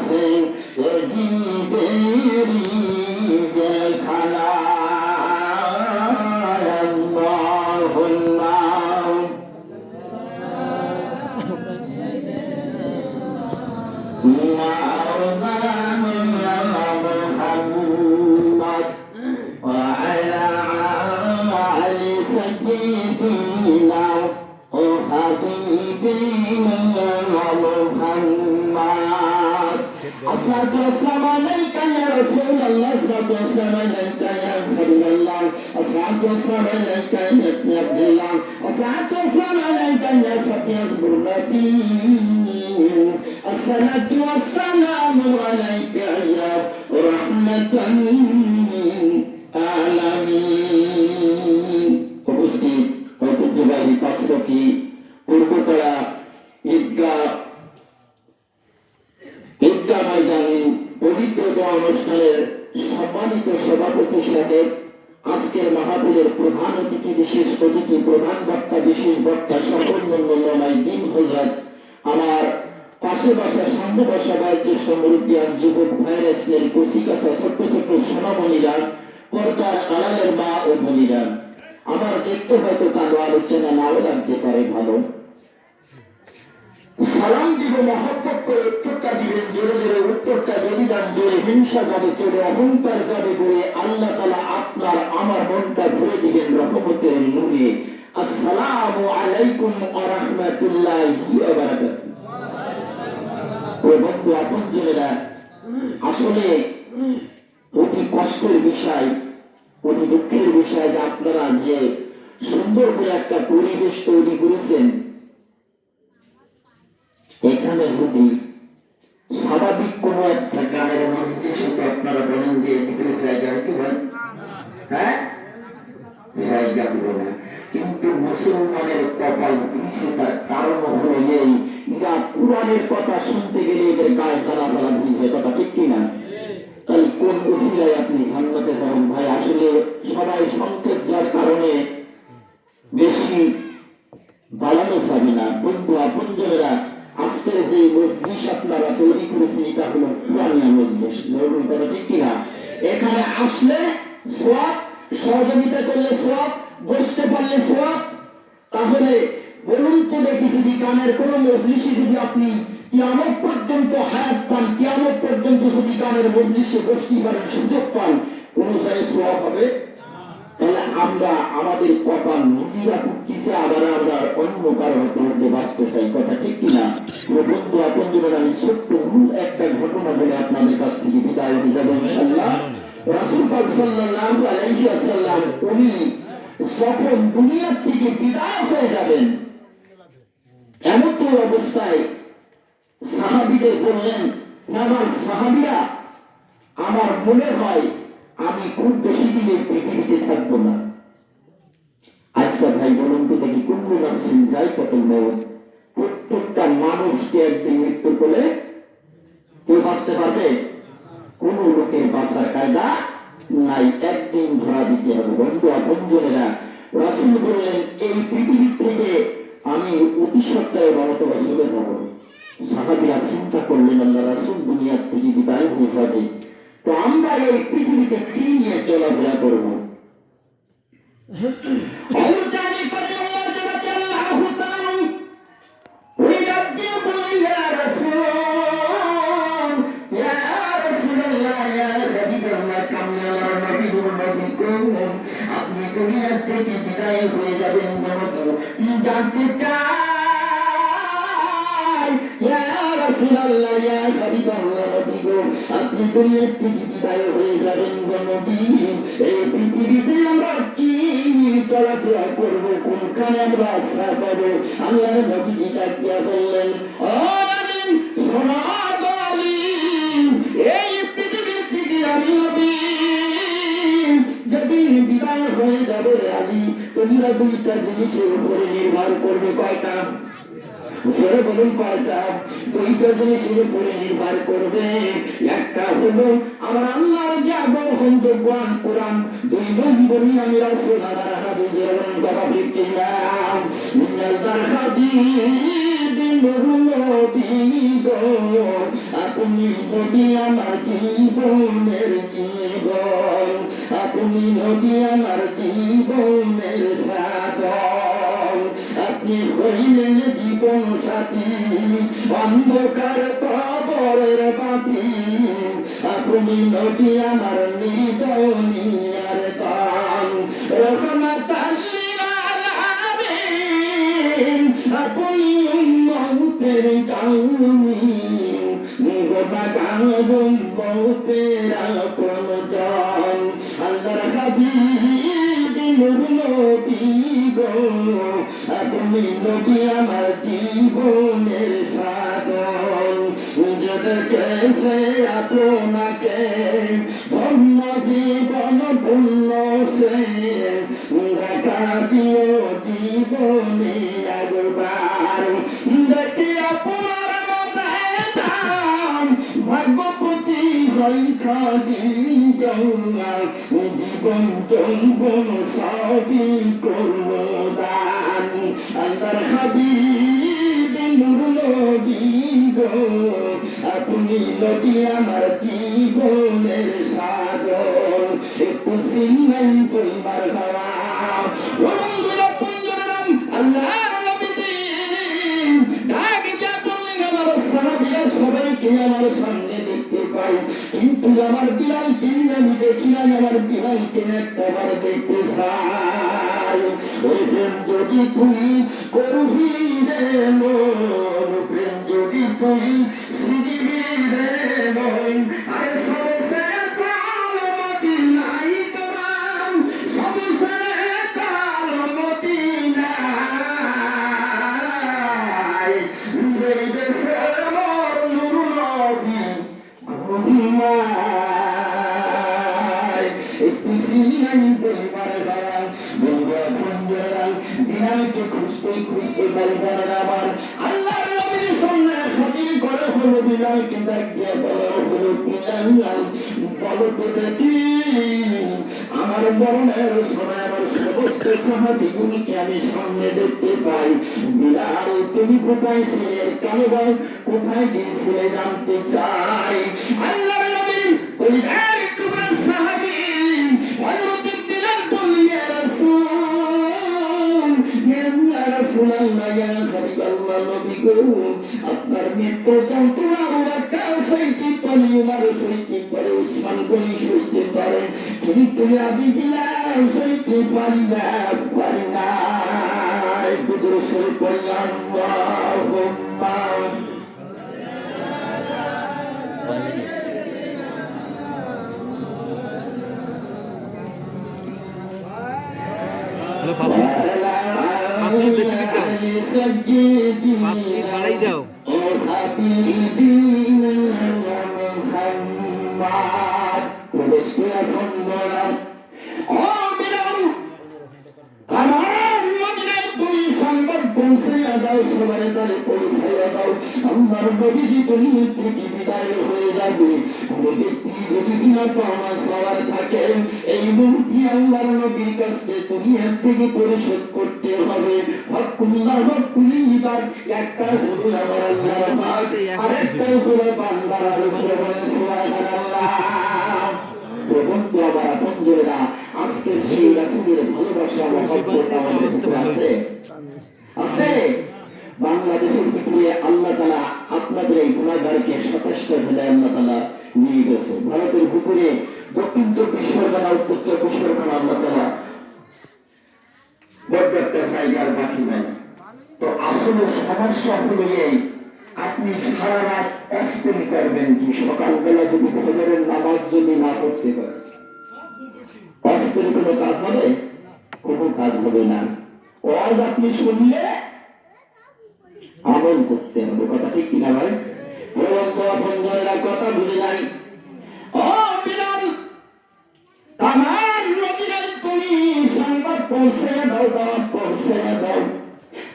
से जी तेरी खाना السلام عليك يا رسول الله السلام عليك يا حبيب الله السلام عليك يا ابن عبد الله السلام عليك يا شفيع الذنوب الصلاة والسلام عليك يا رحمة للعالمين উপস্থিত ঐতিহ্যবাহী পাঁচরকি পূর্বপাড়া ঈদগাহ ময়দানে পবিত্র দোয়া অনুষ্ঠানের সম্মানিত সভাপতি সাহেব, আজকের মাহফিলের প্রধান অতিথি, বিশেষ অতিথি, প্রধান বক্তা, বিশেষ বক্তা, সকল মূল্যবান দিন হযরত, আমার পাশে বসা সামনে বসা বয়োজ্যেষ্ঠ মুরব্বিয়ান, যুবক ভাইরা, ইসলাম কচিকাঁচা ছোট্ট ছোট্ট সোনামণিরা, পর্দার আড়ালের মা ও বোনেরা, আমার দেখতে হয়তো কারো আলোচনা নাও লাগতে পারে, ভালো সালাম দিব, মহব্বত করে উত্তরটা দিবেন, জোরে জোরে উত্তরটা যদি দেন, জোরে হিংসা যাবে চলে, অহংকার যাবে দূরে, আল্লাহ তাআলা আপনার আমার মনটা ভরে দিবেন রহমতের নূরে। আসসালামু আলাইকুম ওয়া রাহমাতুল্লাহি ওয়া বারাকাতুহু। ও বন্ধু আপনজনেরা, আসলে অতি কষ্টের বিষয়, অতি দুঃখের বিষয় যে আপনারা যে সুন্দর করে একটা পরিবেশ তৈরি করেছেন, এখানে যদি স্বাভাবিক কোন একটা গানের মজলিস হতো, আপনারা বলেন যে ভিতরে জায়গা হইতে পারে, হ্যাঁ জায়গা হবে না। কিন্তু মুসলমানের কপাল পিছিয়ে, তার কারণ হলো এই, এরা কোরআনের কথা শুনতে গেলে এদের গায়ে জ্বালা ফেলা দিয়েছে, কথা ঠিক কিনা? তাই কোন উসিলায় আপনি জান্নাতে যাবেন? ভাই আসলে সবাই সংকেত যার কারণে বেশি বাড়ানো যাবে না। বন্ধু আপনজনেরা, আজকের যে মজলিস আপনারা তৈরি করেছেন, এটা হলো কোরআনিয়া মজলিস, কথা ঠিক কিনা? এখানে আসলে সওয়াব, সহযোগিতা করলে সওয়াব, বসতে পারলে সওয়াব। তাহলে বলুন তো দেখি, যদি গানের কোন মজলিসে যদি আপনি কিয়ামত পর্যন্ত হায়াত পান, কিয়ামত পর্যন্ত যদি গানের মজলিসে বসতে পারেন, সুযোগ পান, কোন জায়গায় সওয়াব হবে? তাহলে আমরা আমাদের কপাল নিজেরা টুকতেছে, আবার আমরা অন্য কারো মধ্যে বাঁচতে চাই, কথা ঠিক কিনা? বন্ধু আপনজনেরা, আমি ছোট্ট একটা ঘটনা বলে আপনাদের কাছ থেকে বিদায় হয়ে যাবো ইনশাআল্লাহ। রাসূল পাক সাল্লাল্লাহু আলাইহি ওয়াসাল্লাম উনি যখন দুনিয়া থেকে বিদায় হয়ে যাবেন, এমন তো অবস্থায় সাহাবীদের বললেন, আমার সাহাবীরা, আমার মনে হয় আমি খুব বেশি দিনে পৃথিবীতে থাকবো না। আচ্ছা ভাই বলুন তো দেখি, কুল্লু নাফসিন যায়কাতুল মউত, প্রত্যেকটা মানুষকে একদিন মৃত্যু করলে কেউ বাঁচতে পারবে? কোন লোকের বাঁচার কায়দা নাই, একদিন ধরা দিতে হবে। বন্ধু আপনজনেরা, রাসূল বললেন, এই পৃথিবী থেকে আমি অতি সত্ত্বরে অথবা চলে যাব। সাহাবীরা চিন্তা করলেন, আল্লাহ রাসূল দুনিয়া থেকে বিদায় হয়ে যাবে, তো আমরা এই পৃথিবীতে কি নিয়ে চলাফেরা করবো? আপনি দুনিয়া থেকে বিদায় হয়ে যাবেন, জানতে চাই আপনি দুনিয়া থেকে বিদায় হয়ে যাবেন নবী, এই পৃথিবীতে আমরা কি চলাফেরা করবো, কোনখানে আমরা আশ্রয় পাবো? আল্লাহ নবীজি ডাকিয়া বললেন, ও আলিম শোনো, এই পৃথিবীর থেকে আমি নবী যেদিন বিদায় হয়ে যাবে আলী, তোমরা দুইটা জিনিসের উপরে নির্ভর করবে। কয়টা? সেটা বলুন কয়টা? দুইটা জিনিসের উপরে নির্ভর করবে। একটা হলো আমার আল্লাহর জ্ঞানযোগ্য কোরআন, দুই নম্বরই আমি রাসূল আমার হাদিসের কথা ঠিক কিনা? মিনাল হাদিস নবী গো, আপনি নবী আমার জীবনের জীবন, আপনি নবী আমার জীবনের সাধন, আপনি হইলেন জীবন সাথী, অন্ধকার কবরের বাতি, আপনি নবী আমার নিদনিয়ার দান, রহমাতাল লিল আলামিন, আপনি উম্মতের জামিন, গোটা গান মৌতের আপন জন, আল্লাহর হাবিব নূর নবী গো, আপনি নবী আমার জীবনের সাধন, যেতেছে আপনাকে ধন্য জীবন পূর্ণ সে, দেখা দিও জীবনে একবার, দেখি আপনার মজায় দাম, ভাগ্যপতি হই খাদি জঙ্গা, জীবন যৌবন সবই করব দান, আল্লাহর হাবিব নূর নবী গো, আপনি নবী আমার জীবনের সাধন, একটু সিংহাই পরিবার হওয়া আল্লাহর নবী দিন ডাক যা বললেন আমার সাহাবীরা সবাইকে আমার সামনে দেখতে পাই, কিন্তু আমার বিলালকে আমি দেখি না, আমার বিলালকে একবার দেখতে চাই, ওই প্রেম যদি তুই করবি রে মন, প্রেম যদি তুই শ্রীদিবি রে মন, আরে সবসে চাল মদিনায় তোরা, সবসে চাল মদিনায়, যেই দেশে মোর নূর নবী ঘুমায়, একটু সিনাই পরিবার গান, বন্ধুরা বন্ধুরা বিলালকে খুঁজতে খুঁজতে বাড়িজানের আমার আল্লাহর নবীর সামনে হাজির করে হলো, বিলালকে ডাক দিয়ে বলা হলো, বিলাল বলো তো দেখি আমার মরণের সময় আমার সমস্ত সাহাবীগুলিকে আমি সামনে দেখতে পাই, বিলাল তুমি কোথায় ছিলে, কেন ভাই কোথায় গিয়েছিলে জানতে চাই, আল্লাহর নবীর কলিজার টুকরা সাহাবী হযরত বিলাল বললেন, ইয়া রাসূল, ইয়া রাসূলুল্লাহ, ইয়া হাবিবাল্লাহ, নবী গো, আপনার মৃত্যু যন্ত্রণা ওরা কাউ সইতে পারে, উমর সইতে পারে, উসমান গনি সইতে পারে, কিন্তু আমি বিলাল সইতে পারি না, পারি না, একটু জোরে সরে পড়ি আল্লাহুম্মা। হ্যালো, 5 মিনিট বেশি মিনিট দাও, 5 মিনিট বাড়াই দাও। আমার নবীজি দুনিয়া থেকে বিদায় হয়ে যাবে, ব্যক্তি যদি বিনা পাওনা সবার থাকে, এই মুহূর্তে আল্লাহর নবীর কাছে দুনিয়া থেকে পরিশোধ করতে হবে, হকুল্লাহ হকুলি ইবাদ, একটা হলো আমার আল্লাহর পাক, আরেকটা হলো বান্দার উপরে বলেন সুবহানাল্লাহ। বন্ধু আমার বন্ধুরা, আজকের সেই রাসূলের ভালোবাসা মহব্বত আমাদের আছে, আছে। বাংলাদেশের ভিতরে আল্লাহ তাআলা আপনাদের এই গুনাহগারকে 27টা জেলায় আল্লাহ তাআলা নিয়ে গেছে, ভারতের ভিতরে দক্ষিণ 24 পরগনা, উত্তর 24 পরগনা আল্লাহ তাআলা বড় একটা জায়গার বাকি নাই। তো আসলে সমস্যা হলো এই, আপনি সারা রাত অস্ত্রি করবেন কি, সকালবেলা যদি ফজরের নামাজ যদি না পড়তে পারেন, অস্ত্রি কোনো কাজ হবে? কোনো কাজ হবে না। ওয়াজ আপনি শুনলে আমল করতে হবে, কথা ঠিক কিনা ভাই? কথা বুঝে নাই। ও বিলাল, আমার নবীর তুমি সংবাদ পৌঁছে দাও, দাওয়াত পৌঁছে দাও,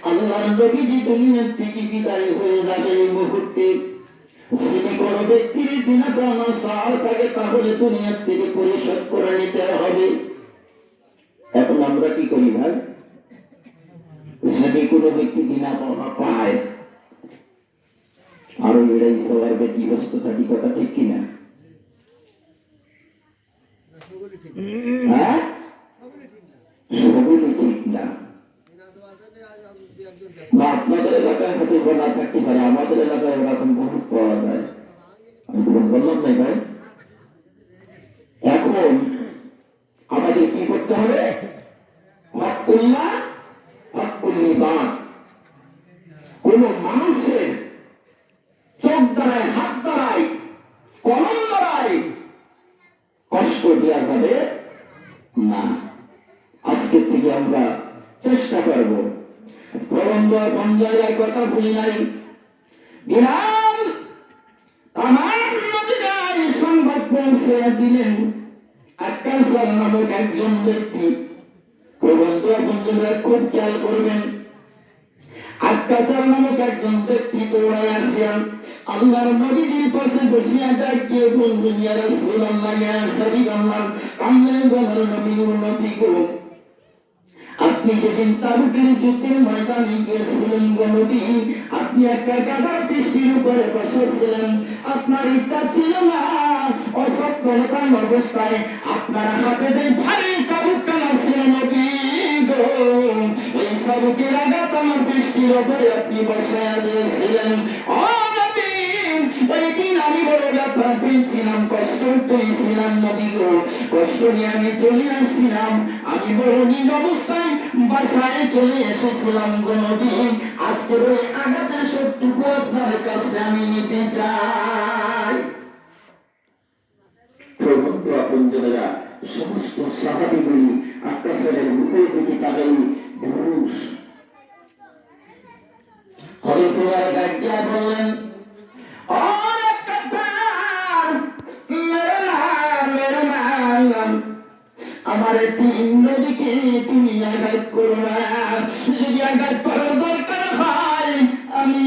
আল্লাহর নবীজি দুনিয়া থেকে বিদায় হয়ে যাবে এই মুহূর্তে, যদি কোনো ব্যক্তির দিনা পাওনা সার থাকে তাহলে দুনিয়া থেকে পরিশোধ করে নিতে হবে। এখন আমরা কি করি ভাই? যদি কোনো ব্যক্তি দিনা পাওনা পায়, আরো এরাই সবার ব্যতিব্যস্ত থাকি, কথা ঠিক কিনা? হ্যাঁ, সকলে ঠিক না। বা আপনাদের এলাকায় হতে না থাকতে পারে, আমাদের এলাকায় ওরকম বহুত পাওয়া যায়। আমি তো বললাম নাই ভাই। এখন আমাদের কি করতে হবে? হকুল্লাহ হকুল্লিবাদ। কোন মানুষের চোখ দ্বারায়, হাত দ্বারায়, কলম দ্বারায় কষ্ট দেওয়া যাবে না। আজকে থেকে আমরা চেষ্টা করব। প্রবন্ধ পঞ্জায়ের কথা ভুলি নাই। বিলাল আমার মদিনায় সংবাদ পৌঁছে দিলেন, আক্কাস নামক একজন ব্যক্তি। প্রবন্ধ পঞ্জায়ের খুব খেয়াল করবেন। আক্কাস নামক একজন ব্যক্তি দৌড়ায় আসিয়া আল্লাহর নবীজির পাশে বসিয়া ডাক দিয়ে বললেন, ইয়া রাসূলুল্লাহ, ইয়া হাবিবাল্লাহ, আল্লাহর নবী গো, আপনি যেদিন তাবুকের যুদ্ধের ময়দানে গিয়েছিলেন গো নবী, আপনি একটা গাধার পিষ্টির উপরে বসেছিলেন। আপনার ইচ্ছা ছিল না অসত্যতার অবস্থায় আপনার হাতে যে ভারী চাবুকখানা ছিল নবী গো, ওই চাবুকের আঘাত আমার পিষ্টির উপরে আপনি বসাইয়া দিয়েছিলেন। ও নবী, ওই দিন আমি বড় ব্যথা পেয়েছিলাম, কষ্ট পেয়েছিলাম নবী গো, কষ্ট নিয়ে আমি চলে আসছিলাম। আমি বড় নিজ অবস্থায় বাসায় চলে এসেছিলাম গো নবী। আজকের ওই আঘাতের সবটুকু আপনার কাছে আমি নিতে চাই। প্রবন্ধ আপনজনেরা, সমস্ত সাহাবীগুলি আক্কাসের মুখের দিকে তাকাই পুরুষ। হযরত ওমর ডাকিয়া বললেন, ও আক্কাস, মেরে না, আমার তিন নদীকে তুমি আঘাত করো না। যদি আঘাত করার দরকার হয় আমি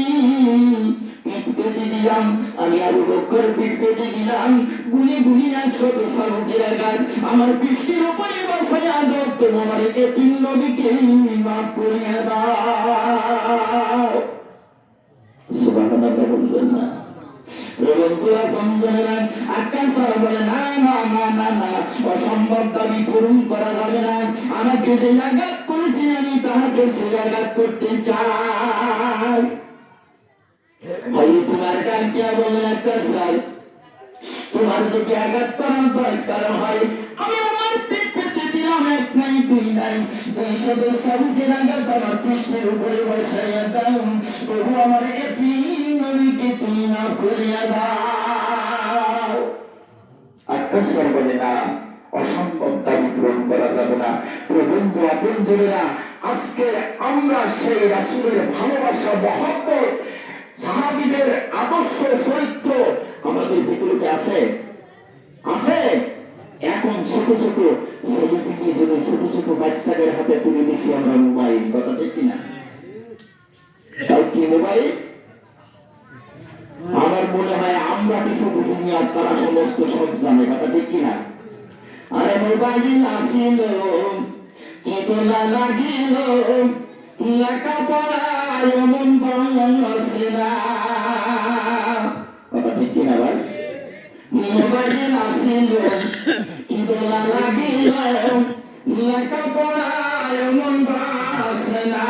পিঠ পেতে দিলাম, আমি আবু বকর পিঠ পেতে দিলাম, গুলি গুলি 100 শাবকের আঘাত আমার পিঠের উপরে বসাইয়া দাও, তোমার এ তিন নদীকে মাফ করিয়া দাও। সুবহানাল্লাহ বলবেন না? অসম্ভব দাবি পূরণ করা যাবে না। আমাকে যে আঘাত করেছি আমি তাহাকে সে আঘাত করতে চাই। তোমার ডাকিয়া বলেন, একটা স্যার, তোমার যদি আঘাত করার দরকার হয় আমি আমার পেট পেতে দিলাম, এক নাই দুই নাই 200 শাবকের আঘাত আমার কৃষ্ণের উপরে বসাইয়া দাও, তবু আমার এটি নবীকে তুমি না করিয়া দাও। আক্কাস বলে না, অসম্ভব দাবি পূরণ করা যাবে না। প্রবন্ধ আপনজনেরা, আজকে আমরা সেই রাসূলের ভালোবাসা, মহব্বত, সাহাবীদের আদর্শ চরিত্র আমাদের ভিতরে কি আছে? আছে। এখন ছোট ছোট ছেলেপিলি জন্য ছোট ছোট বাচ্চাদের হাতে তুলে দিচ্ছি আমরা মোবাইল, কথা ঠিক কিনা? তাও কি মোবাইল? আমার মনে হয় আমরা কিছু বুঝিনি আর তারা সমস্ত সব জানে, কথা ঠিক কিনা? আরে মোবাইল আসিল কি তোলা লাগিল, লেখাপড়ায় মন বসে না, কথা ঠিক কিনা ভাই? মোবাইল আসিল কি তোলা লাগিল, লেখাপড়ায় মন বসে না,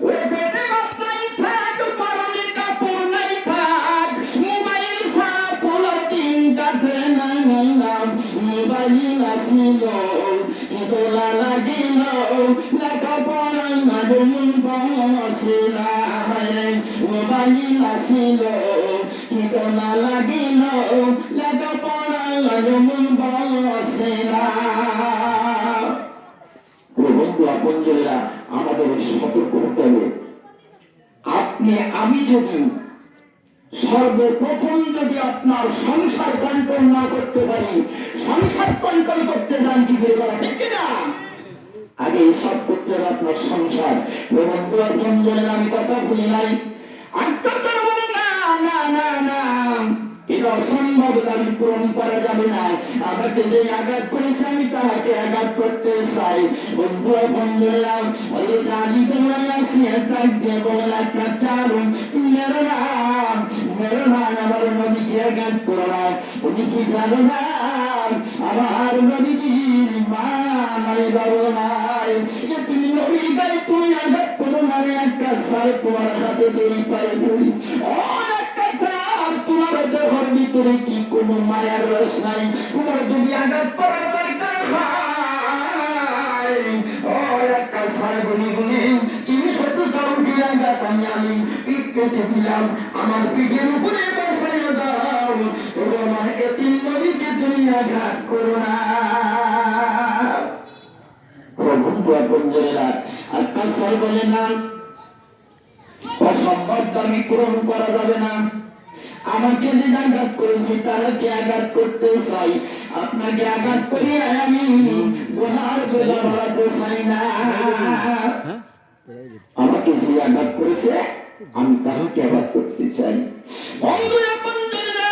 ওই পেটে মাথায় থাক, পরনে কাপড় নাই থাক, মোবাইল ছাড়া পোলার দিন কাটে না। মোবাইল আসিল কি তোলা লাগিল, লেখাপড়ায় মন বসে না, মোবাইল আসিল কি তোলা লাগিল, লেখাপড়ায় মন বসে না। প্রবন্ধ আপনজনেরা, আমাদের সতর্ক হতে হবে। আপনি আমি যদি সর্বপ্রথম যদি আপনার সংসার কন্ট্রোল না করতে পারি, সংসার কন্ট্রোল করতে যান কি করে, ঠিক না? আগে সব করতে হবে আপনার সংসার। প্রবন্ধ আপনজনেরা, আমি কথা ভুলি নাই। আত্মচার বলে না না না না, এটা অসম্ভব দাবি পূরণ করা যাবে না। আমাকে যে আঘাত করেছে আমি তাহাকে আঘাত করতে চাই। বন্ধুরা বন্ধুরা ওই জানি তোমরা আসি একটা বলেন একটা চালু মেরো না আমার নবীকে আঘাত করো না। উনি কি জানো না আমার নবীজির মা নাই বাবা নাই, তুমি নবীর গায়ে তুমি আঘাত করো না। একটা সার তোমার হাতে তৈরি পায়ে ধরি, ও একটা চার তোমার দেহর ভিতরে কি কোনো মায়ার রস নাই? তোমার যদি আঘাত করার দরকার হয়, ও একটা সার গুলি গুলি তুমি শত চাউটির আঘাত আমি পিঠ পেতে দিলাম, আমার পিঠের উপরে বসাইয়া দাও, তবু আমার এতিম নবীকে তুমি আঘাত করো না। বলে না অসম্ভব দাবি পূরণ করা যাবে না। আমাকে যে আঘাত করেছি তারাকে আঘাত করতে চাই, আপনাকে আঘাত করি আমি গুনার বোঝা বাড়াতে চাই না। আমাকে যে আঘাত করেছে আমি তাকে আঘাত করতে চাই। বন্ধুরা বন্ধুরা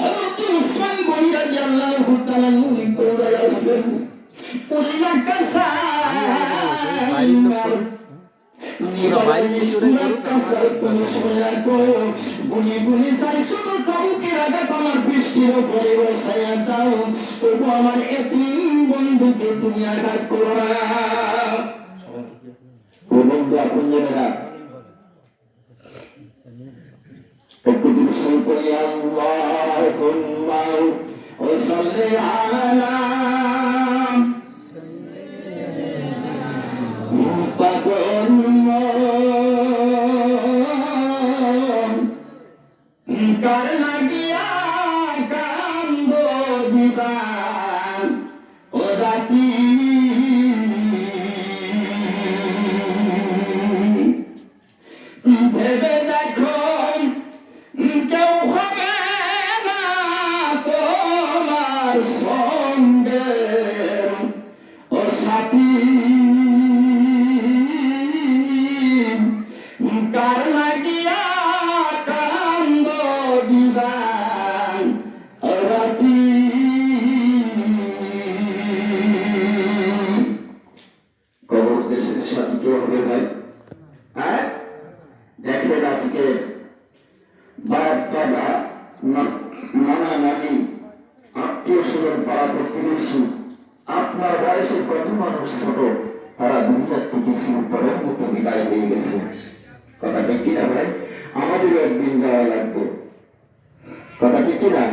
হযরত উসমান গনি রাদিয়াল্লাহু তাআলা দৌড়ায় আসলেন, উনি কাসা গুলি গুলি চাই শুধু চৌকির আঘাত আমার বৃষ্টির উপরে বসাইয়া দাও, তবু আমার এতিম বন্ধুকে তুমি আঘাত করো না। বন্ধু আপনজনেরা একটু দৃশ্য করি আল্লাহুম্মা সাল্লি আলা কার লাগিয়া কান্দ দিবান ও রাতি, ভেবে দেখো কেউ হবে না তোমার সঙ্গে ও সাথী, কার লাগিয়া কান্দ দিবান রাতি। কবর দেশের সাথে কেউ হবে ভাই? হ্যাঁ দেখেন আজকে বাপ দাদা নানা নানি আত্মীয় স্বজন পাড়া প্রতিবেশী আপনার বয়সের কত মানুষ ছোট, তারা দুনিয়ার থেকে চিরতরের মতো বিদায় হয়ে গেছে। কথা ঠিক কিনা ভাই? আমাদের একদিন যাওয়া লাগবে। কথা ঠিক কিনা?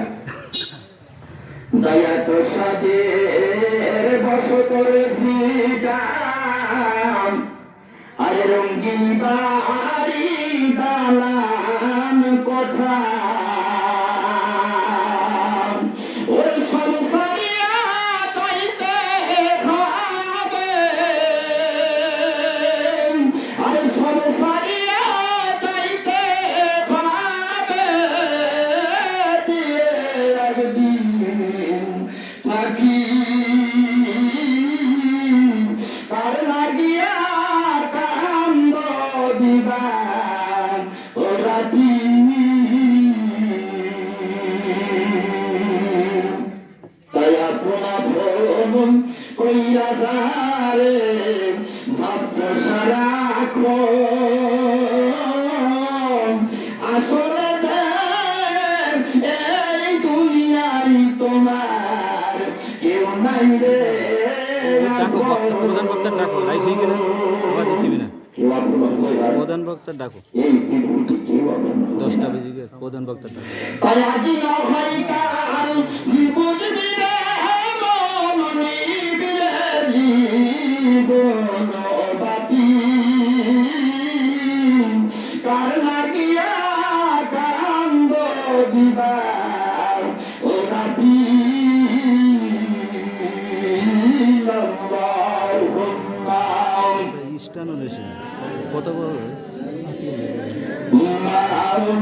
দয়া তো সাদের বসতরে ভিটাম আরে রঙ্গিন বাড়ি দালান কোঠা, ওর সংসারিয়া যাইতে হবে, আরে সংসারিয়া যাইতে হবে, দিয়ে একদিন থাকি কার লাগিয়া কান্দ দিবান ও রাতি। তাই আপনা ভ্রমণ কইরা যারে ভাবছ সারাক্ষণ, আসলে এই দুনিয়ায় তোমার কেউ নাই রে। ডাকো প্রধান বক্তার ডাকো, লাইক হয়ে গেলে আবার দিবি না। প্রধান বক্তার ডাকো, 10টা বেজে গেছে, প্রধান বক্তার ডাকো। কার লাগিয়া কান্দ দিবা ও রাতি, ইস্টানো নেশে কত বড়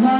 মা